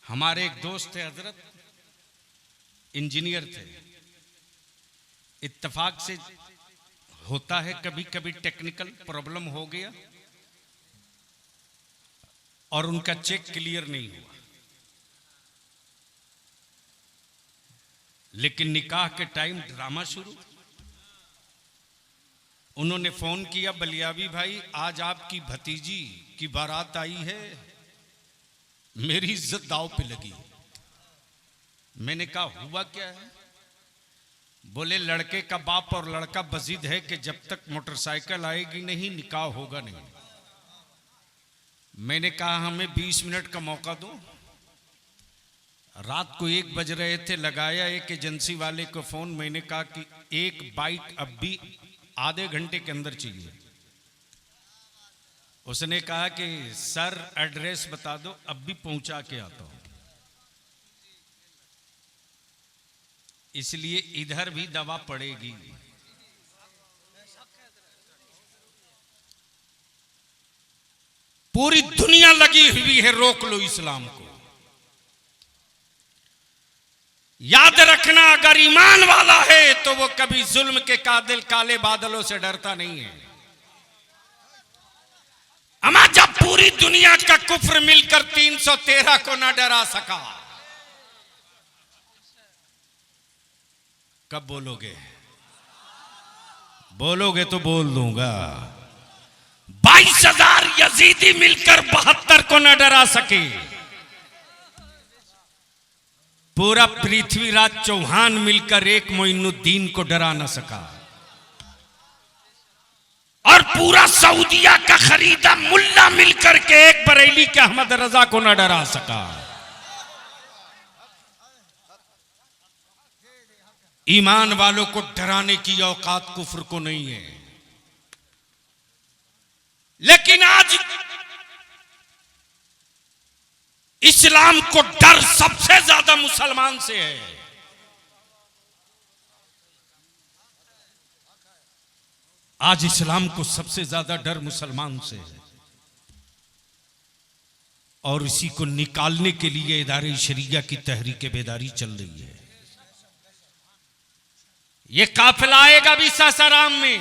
हमारे एक दोस्त थे हजरत, इंजीनियर थे। इत्तेफाक से होता है कभी कभी टेक्निकल प्रॉब्लम हो गया और उनका चेक क्लियर नहीं हुआ, लेकिन निकाह के टाइम ड्रामा शुरू। उन्होंने फोन किया, बलियावी भाई आज आपकी भतीजी की बारात आई है, मेरी इज्जत दांव पे लगी। मैंने कहा हुआ क्या है? बोले लड़के का बाप और लड़का बजिद है कि जब तक मोटरसाइकिल आएगी नहीं निकाह होगा नहीं। मैंने कहा हमें 20 मिनट का मौका दो। रात को 1 बज रहे थे, लगाया एक एजेंसी वाले को फोन। मैंने कहा कि एक बाइक अब भी आधे घंटे के अंदर चाहिए। उसने कहा कि सर एड्रेस बता दो, अब भी पहुंचा के आता हूं। इसलिए इधर भी दवा पड़ेगी। पूरी दुनिया लगी हुई है, रोक लो इस्लाम को। याद रखना, अगर ईमान वाला है तो वो कभी जुल्म के काले बादलों से डरता नहीं है। अमा जब पूरी दुनिया का कुफ्र मिलकर 313 को ना डरा सका, कब बोलोगे? बोलोगे तो बोल दूंगा। 22,000 यजीदी मिलकर 72 को न डरा सके। पूरा पृथ्वीराज चौहान मिलकर एक मोइनुद्दीन को डरा न सका, और पूरा सऊदिया का खरीदा मुल्ला मिलकर के एक बरेली के अहमद रजा को न डरा सका। ईमान वालों को डराने की औकात कुफ्र को नहीं है। लेकिन आज इस्लाम को डर सबसे ज्यादा मुसलमान से है। आज इस्लाम को सबसे ज्यादा डर मुसलमान से है, और इसी को निकालने के लिए इदारे शरिया की तहरीक बेदारी चल रही है। ये काफिला आएगा भी सासाराम में,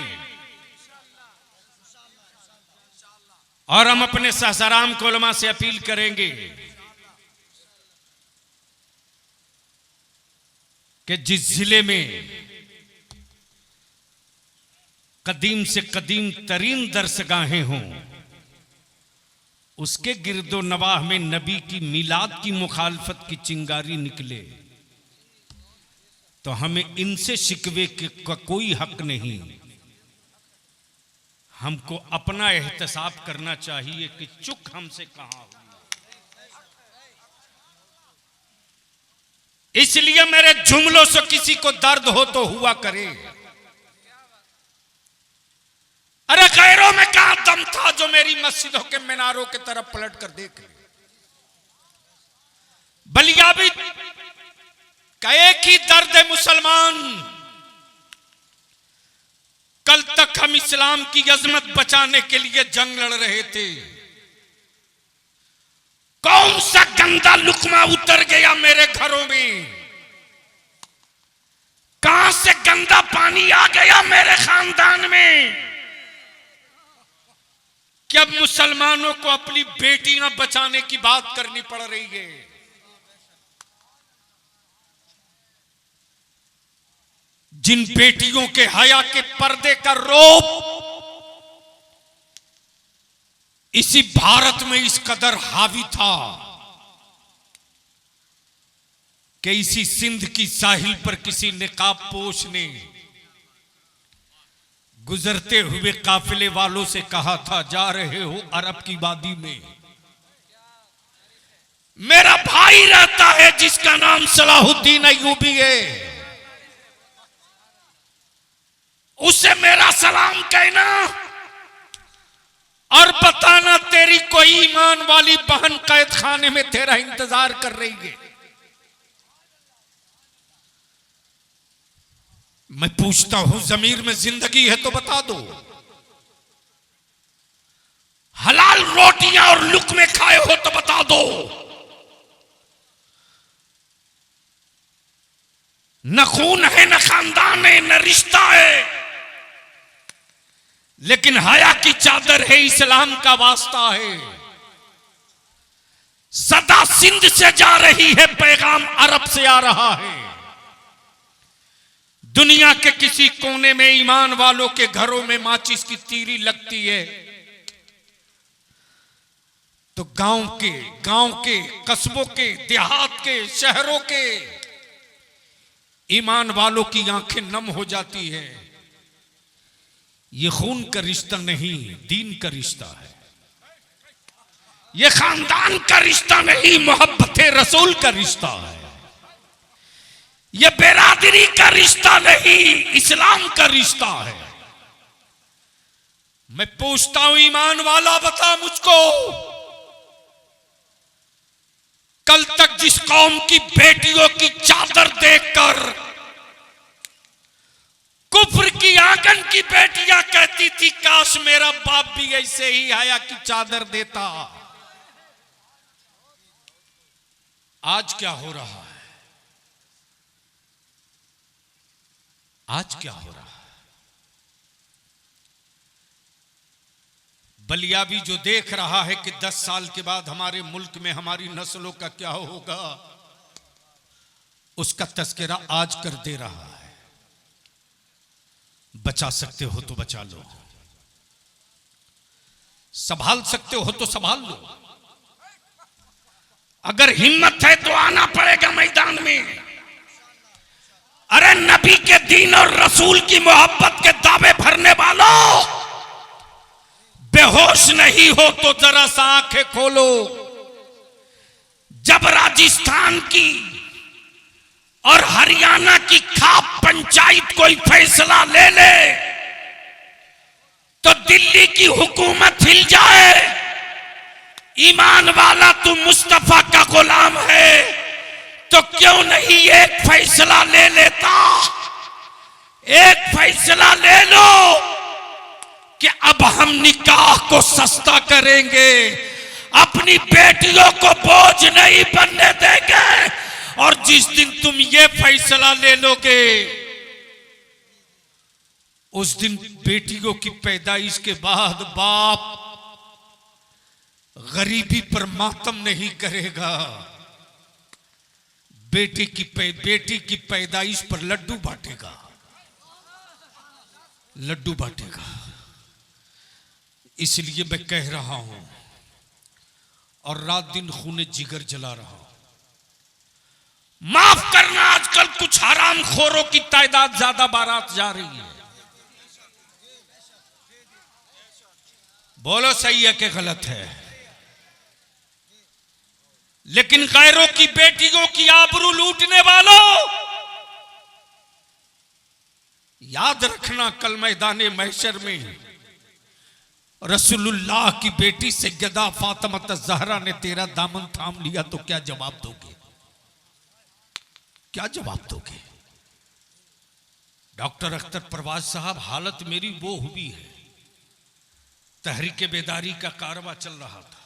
और हम अपने सासाराम के उलमा से अपील करेंगे कि जिस जिले में कदीम से कदीम तरीन दरसगाहें हों, उसके गिरदो नवाह में नबी की मिलाद की मुखालफत की चिंगारी निकले तो हमें इनसे शिकवे का कोई हक नहीं। हमको अपना एहतसाब करना चाहिए कि चुक हमसे कहां हुई। इसलिए मेरे जुमलों से किसी को दर्द हो तो हुआ करे। अरे गैरों में कहां दम था जो मेरी मस्जिदों के मीनारों की तरफ पलट कर देखे। बलियाबी का एक ही दर्द है मुसलमान। कल तक हम इस्लाम की अजमत बचाने के लिए जंग लड़ रहे थे। कौन सा गंदा लुकमा उतर गया मेरे घरों में? कहां से गंदा पानी आ गया मेरे खानदान में कि अब मुसलमानों को अपनी बेटियां बचाने की बात करनी पड़ रही है। जिन बेटियों के हया के पर्दे का रोब इसी भारत में इस कदर हावी था कि इसी सिंध की साहिल पर किसी निकाब पोश ने गुजरते हुए काफिले वालों से कहा था, जा रहे हो अरब की वादी में, मेरा भाई रहता है जिसका नाम सलाहुद्दीन अय्यूबी है, उसे मेरा सलाम कहना और बताना तेरी कोई ईमान वाली बहन कैद खाने में तेरा इंतजार कर रही है। मैं पूछता हूं, जमीर में जिंदगी है तो बता दो। हलाल रोटियां और लुकमे खाए हो तो बता दो। न खून है, न खानदान है, न रिश्ता है, लेकिन हया की चादर है, इस्लाम का वास्ता है। सदा सिंध से जा रही है पैगाम, अरब से आ रहा है। दुनिया के किसी कोने में ईमान वालों के घरों में माचिस की तीली लगती है तो गांव के, कस्बों के, देहात के, शहरों के ईमान वालों की आंखें नम हो जाती है। ये खून का रिश्ता नहीं, दीन का रिश्ता है। ये खानदान का रिश्ता नहीं, मोहब्बत रसूल का रिश्ता है। ये बेरादरी का रिश्ता नहीं, इस्लाम का रिश्ता है। मैं पूछता हूं ईमान वाला, बता मुझको, कल तक जिस कौम की बेटियों की चादर देखकर कुफ्र की आंगन की बेटियां कहती थी काश मेरा बाप भी ऐसे ही हया की चादर देता, आज क्या हो रहा है? आज क्या हो रहा है? बलियाबी जो देख रहा है कि 10 साल के बाद हमारे मुल्क में हमारी नस्लों का क्या होगा, उसका तस्करा आज कर दे रहा है। बचा सकते हो तो बचा लो, संभाल सकते हो तो संभाल लो। अगर हिम्मत है तो आना पड़ेगा मैदान में। अरे नबी के दीन और रसूल की मोहब्बत के दावे भरने वालों, बेहोश नहीं हो तो जरा सा आंखें खोलो। जब राजस्थान की और हरियाणा की खाप पंचायत कोई फैसला ले ले तो दिल्ली की हुकूमत हिल जाए। ईमान वाला तू मुस्तफा का गुलाम है तो क्यों नहीं एक फैसला ले लेता? एक फैसला ले लो कि अब हम निकाह को सस्ता करेंगे, अपनी बेटियों को बोझ नहीं बनने देंगे। और जिस दिन तुम ये फैसला ले लोगे उस दिन बेटियों की पैदाइश के बाद बाप गरीबी पर मातम नहीं करेगा, बेटी की पैदाइश पर लड्डू बांटेगा, लड्डू बांटेगा। इसलिए मैं कह रहा हूं और रात दिन खूने जिगर जला रहा हूं, माफ करना आजकल कुछ हराम खोरों की तादाद ज्यादा बारात जा रही है। बोलो सही है कि गलत है? लेकिन गैरों की बेटियों की आबरू लूटने वालों, याद रखना कल मैदाने महशर में रसूलुल्लाह की बेटी सैयदा फातिमा ज़हरा ने तेरा दामन थाम लिया तो क्या जवाब दोगे? क्या जवाब दोगे? डॉक्टर अख्तर परवाज साहब, हालत मेरी वो हुई है, तहरीक बेदारी का कारवा चल रहा था,